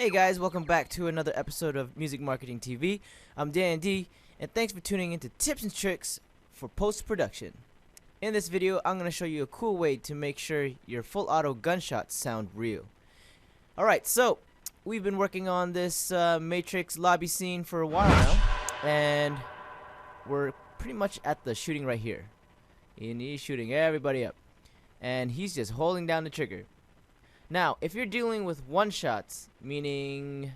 Hey guys, welcome back to another episode of Music Marketing TV. I'm Dan D, and thanks for tuning into tips and tricks for post-production. In this video, I'm going to show you a cool way to make sure your full auto gunshots sound real. Alright, so we've been working on this Matrix lobby scene for a while now, and we're pretty much at the shooting right here. And he's shooting everybody up, and he's just holding down the trigger. Now, if you're dealing with one-shots, meaning,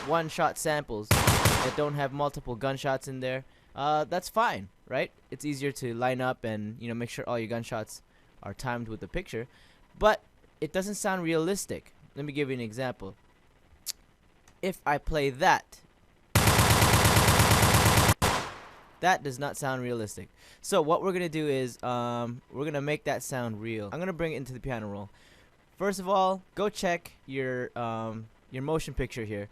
one-shot samples that don't have multiple gunshots in there, that's fine, right? It's easier to line up and, make sure all your gunshots are timed with the picture. But it doesn't sound realistic. Let me give you an example. If I play that does not sound realistic. So what we're going to do is, we're going to make that sound real. I'm going to bring it into the piano roll. First of all, go check your motion picture here,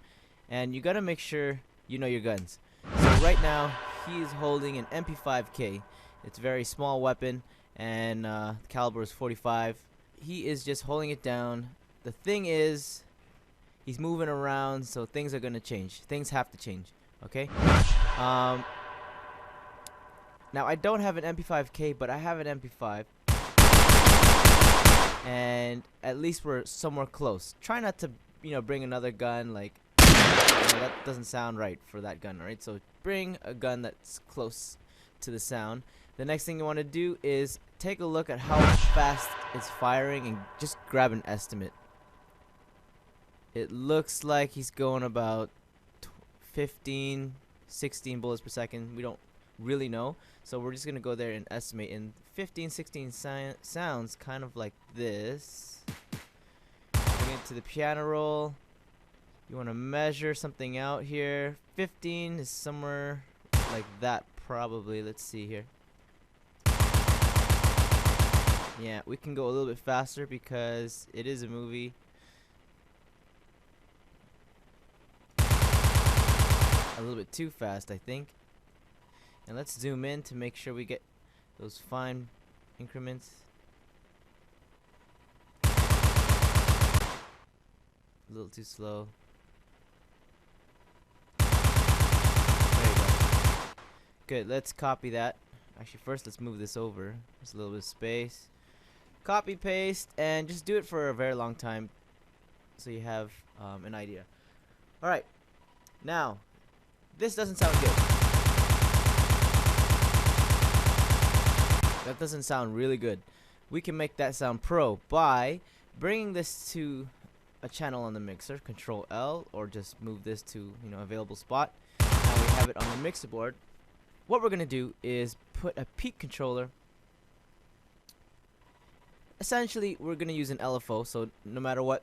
and you gotta make sure you know your guns. So right now, he is holding an MP5K. It's a very small weapon, and the caliber is 45. He is just holding it down. The thing is, he's moving around, so things are gonna change. Things have to change. Okay. Now I don't have an MP5K, but I have an MP5. And at least we're somewhere close. Try not to, bring another gun, like, that doesn't sound right for that gun, right? So bring a gun that's close to the sound. The next thing you want to do is take a look at how fast it's firing and just grab an estimate. It looks like he's going about 15, 16 bullets per second. We don't really know, so we're just gonna go there and estimate. And 15, 16 sounds kind of like this. Bring it to the piano roll. You want to measure something out here. 15 is somewhere like that, probably. Let's see here. Yeah, we can go a little bit faster because it is a movie. A little bit too fast, I think. And let's zoom in to make sure we get those fine increments. A little too slow. There you go. Good, let's copy that. Actually, first let's move this over. Just a little bit of space. Copy, paste, and just do it for a very long time so you have an idea. Alright, now, this doesn't sound good. That doesn't sound really good. We can make that sound pro by bringing this to a channel on the mixer, Control L, or just move this to available spot. Now we have it on the mixer board. What we're gonna do is put a peak controller. Essentially, we're gonna use an LFO, so no matter what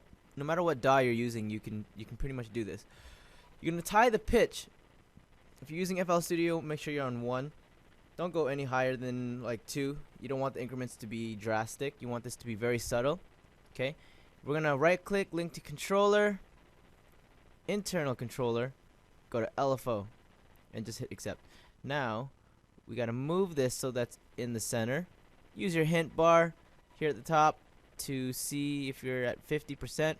DAW you're using, you can pretty much do this. You're gonna tie the pitch. If you're using FL Studio, make sure you're on 1. Don't go any higher than like 2. You don't want the increments to be drastic. You want this to be very subtle. Okay. We're gonna right click, link to controller, internal controller, go to LFO, and just hit accept. Now we gotta move this so that's in the center. Use your hint bar here at the top to see if you're at 50%.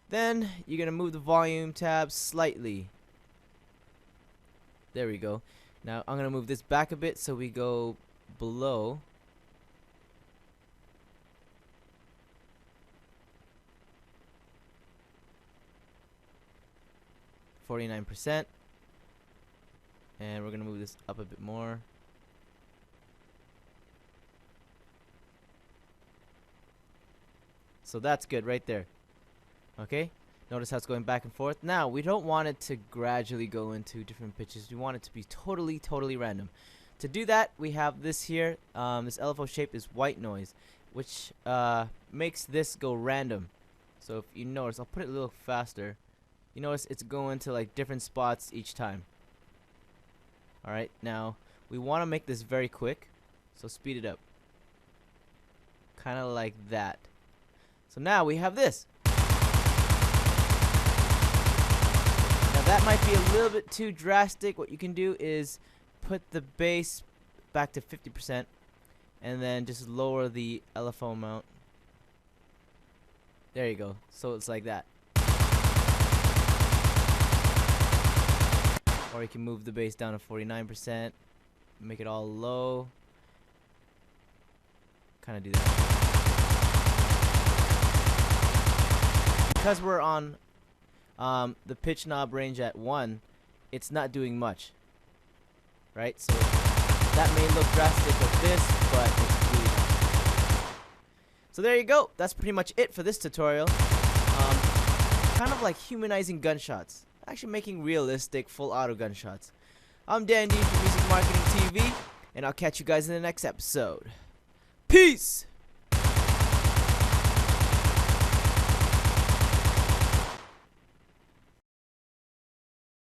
Then you're gonna move the volume tab slightly. There we go. Now I'm gonna move this back a bit so we go below. %, and we're gonna move this up a bit more. So that's good right there. Okay. Notice how it's going back and forth. Now, we don't want it to gradually go into different pitches. We want it to be totally random. To do that, we have this here. This LFO shape is white noise, which makes this go random. So if you notice, I'll put it a little faster. You notice it's going to like different spots each time. Alright, now we want to make this very quick, so speed it up. Kind of like that. So now we have this. That might be a little bit too drastic. What you can do is put the bass back to 50% and then just lower the LFO amount. There you go. So it's like that. Or you can move the bass down to 49%. Make it all low. Kind of do that. Because we're on the pitch knob range at 1, it's not doing much. Right? So that may look drastic with this, but it's really not. So there you go. That's pretty much it for this tutorial. Kind of like humanizing gunshots. Actually making realistic full auto gunshots. I'm Dan D from Music Marketing TV, and I'll catch you guys in the next episode. Peace!